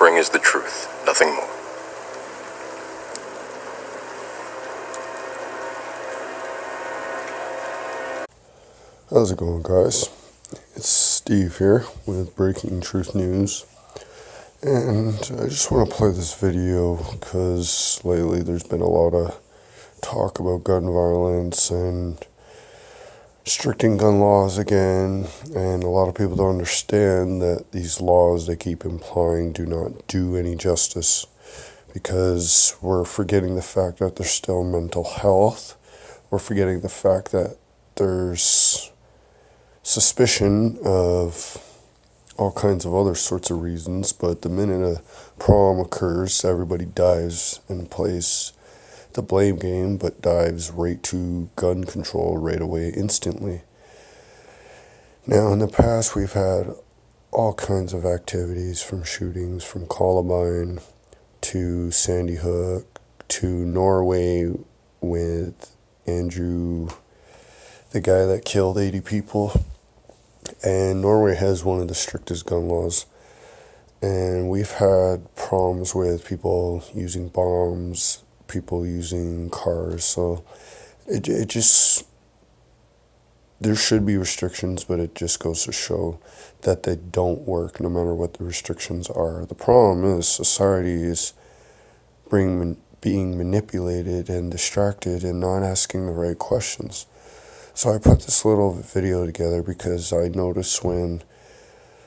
bring is the truth, nothing more. How's it going, guys? It's Steve here with Breaking Truth News, and I just want to play this video because lately there's been a lot of talk about gun violence and restricting gun laws again, and a lot of people don't understand that these laws they keep implying do not do any justice, because we're forgetting the fact that there's still mental health. We're forgetting the fact that there's suspicion of all kinds of other sorts of reasons, but the minute a problem occurs, everybody dives and plays the blame game, but dives right to gun control right away, instantly. Now, in the past, we've had all kinds of activities, from shootings, from Columbine to Sandy Hook to Norway with Andrew, the guy that killed 80 people. And Norway has one of the strictest gun laws. And we've had problems with people using bombs, people using cars. So it just, there should be restrictions, but it just goes to show that they don't work no matter what the restrictions are. The problem is society is being manipulated and distracted and not asking the right questions. So I put this little video together because I noticed when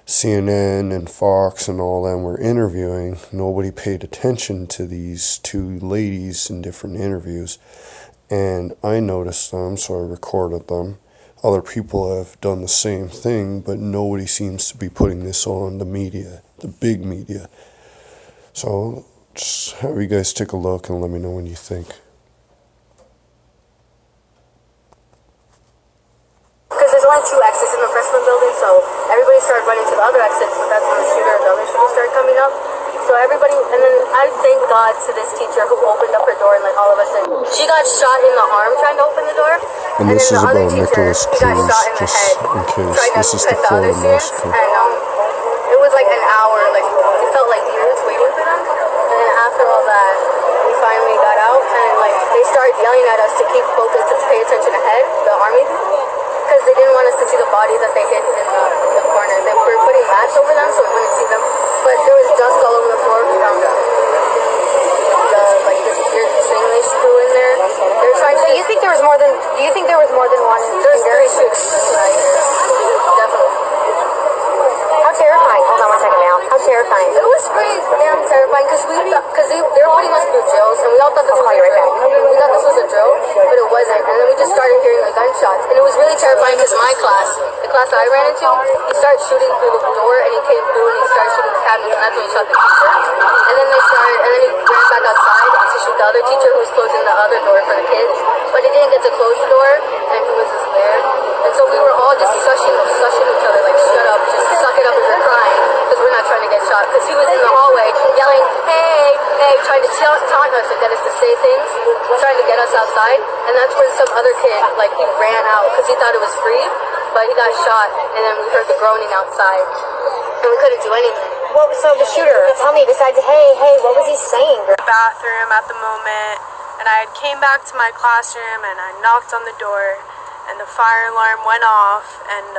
CNN and Fox and all them were interviewing, nobody paid attention to these two ladies in different interviews. And I noticed them, so I recorded them. Other people have done the same thing, but nobody seems to be putting this on the media, the big media. So just have you guys take a look and let me know what you think. Only two exits in the freshman building, so everybody started running to the other exits, but that's when the other shooter started coming up. So everybody, and then I thank God to this teacher who opened up her door, and like all of us said, she got shot in the arm trying to open the door. And this is about Nicholas Cruz, just in case. This is the Florida massacre. And it was like an hour, like it felt like years waiting for them. And then after all that, we finally got out, and like they started yelling at us to keep focused, to pay attention ahead, the army people. Because they didn't want us to see the bodies that they hid in the corner. They were putting mats over them so we wouldn't see them. But there was dust all over the floor from this weird thing they threw in there. They were trying to. So you think there was more than? Do you think there was more than one? There's 3 shooters. Definitely. How terrifying! Hold on one second now. How terrifying! It was pretty damn terrifying because they were putting us through drills, and we all thought this was right back. We thought this was a drill, but it wasn't. And then we just started hearing the gunshots, and it was really terrifying because my class, the class that I ran into, he started shooting through the door, and he came through and he started shooting the cabinets, and that's when he shot the teacher. And then he ran back outside to shoot the other teacher who was closing the other door for the kids, but he didn't get to close the door, and he was just there. And so we were all just sushing each other, like, shut up, just suck it up if you're crying, because we're not trying to get shot. Because he was in the hallway yelling, hey, hey, trying to taunt us and get us to say things, trying to get us outside. And that's when some other kid, like, he ran out because he thought it was free, but he got shot, and then we heard the groaning outside, and we couldn't do anything. Well, so the shooter, tell me, besides, hey, what was he saying? Bathroom at the moment, and I came back to my classroom and I knocked on the door, and the fire alarm went off, and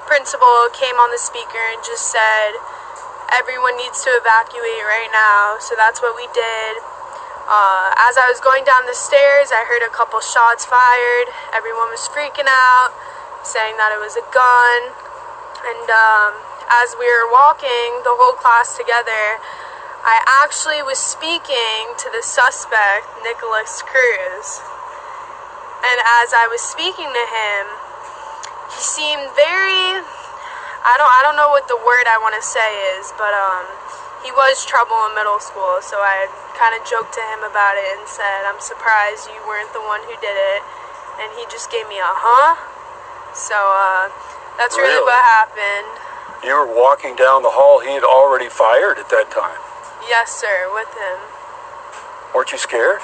principal came on the speaker and just said everyone needs to evacuate right now. So that's what we did. As I was going down the stairs, I heard a couple shots fired. Everyone was freaking out, saying that it was a gun. And as we were walking, the whole class together, I actually was speaking to the suspect, Nicholas Cruz. And as I was speaking to him, he seemed very, I don't know what the word I want to say is, but he was trouble in middle school, so I kind of joked to him about it and said, I'm surprised you weren't the one who did it, and he just gave me a huh? So that's really what happened. You were walking down the hall, he had already fired at that time? Yes, sir, with him. Weren't you scared?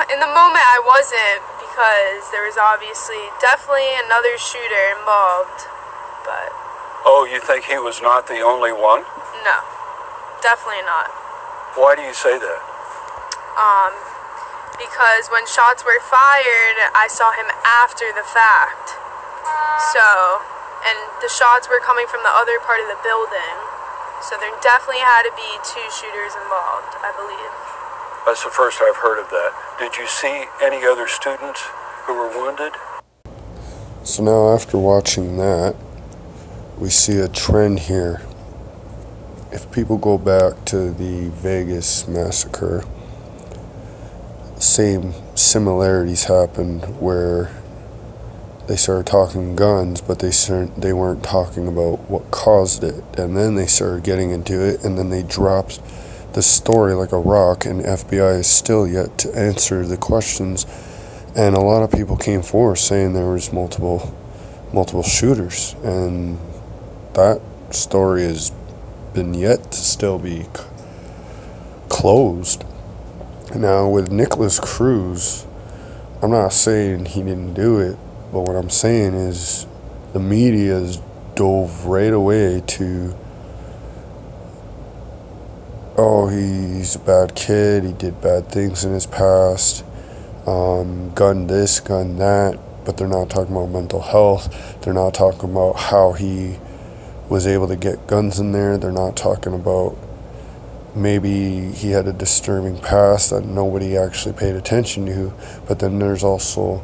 In the moment I wasn't, because there was obviously definitely another shooter involved, but... Oh, you think he was not the only one? No, definitely not. Why do you say that? Because when shots were fired, I saw him after the fact. So, and the shots were coming from the other part of the building. So there definitely had to be two shooters involved, I believe. That's the first I've heard of that. Did you see any other students who were wounded? So now after watching that, we see a trend here. If people go back to the Vegas massacre, same similarities happened where they started talking guns, but they weren't talking about what caused it, and then they started getting into it, and then they dropped the story like a rock, and FBI is still yet to answer the questions. And a lot of people came forward saying there was multiple shooters, and that story has been yet to still be closed. Now with Nikolas Cruz, I'm not saying he didn't do it, but what I'm saying is the media's dove right away to, oh, he's a bad kid, he did bad things in his past, gun this, gun that, but they're not talking about mental health. They're not talking about how he was able to get guns in there. They're not talking about maybe he had a disturbing past that nobody actually paid attention to, but then there's also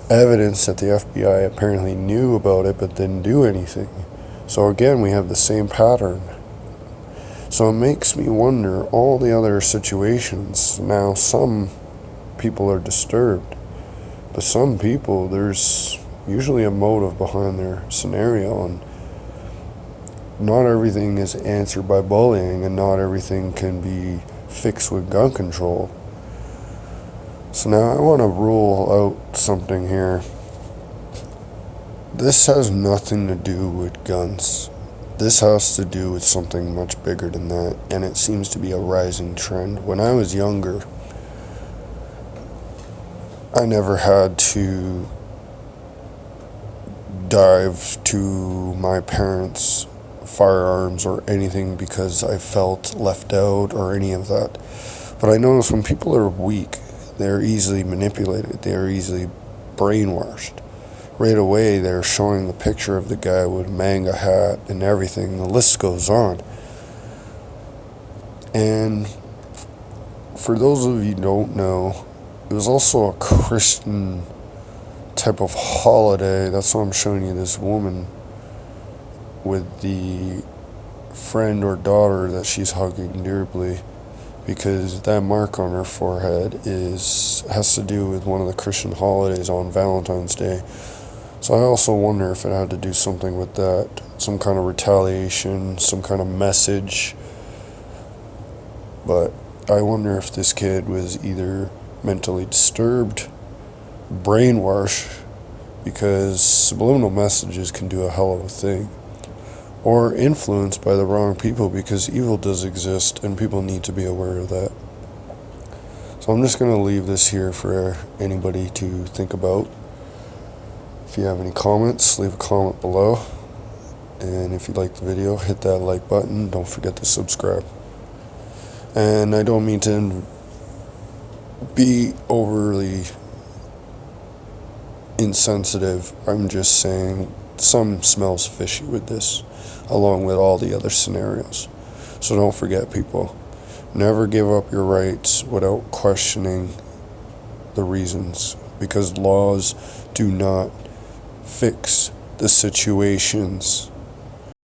evidence that the FBI apparently knew about it but didn't do anything. So again, we have the same pattern. So it makes me wonder all the other situations. Now some people are disturbed, but some people, there's usually a motive behind their scenario, and not everything is answered by bullying, and not everything can be fixed with gun control. So now I want to rule out something here. This has nothing to do with guns. This has to do with something much bigger than that, and it seems to be a rising trend. When I was younger, I never had to dive to my parents' firearms or anything because I felt left out or any of that. But I notice when people are weak, they're easily manipulated, they're easily brainwashed. Right away they're showing the picture of the guy with manga hat and everything, the list goes on. And for those of you who don't know, it was also a Christian type of holiday. That's why I'm showing you this woman with the friend or daughter that she's hugging dearly, because that mark on her forehead has to do with one of the Christian holidays on Valentine's Day. So I also wonder if it had to do something with that, some kind of retaliation, some kind of message. But I wonder if this kid was either mentally disturbed, brainwashed, because subliminal messages can do a hell of a thing, or influenced by the wrong people, because evil does exist and people need to be aware of that. So I'm just going to leave this here for anybody to think about. If you have any comments, leave a comment below, and if you like the video, hit that like button. Don't forget to subscribe. And I don't mean to be overly insensitive. I'm just saying some smells fishy with this, along with all the other scenarios. So don't forget, people, never give up your rights without questioning the reasons, because laws do not fix the situations.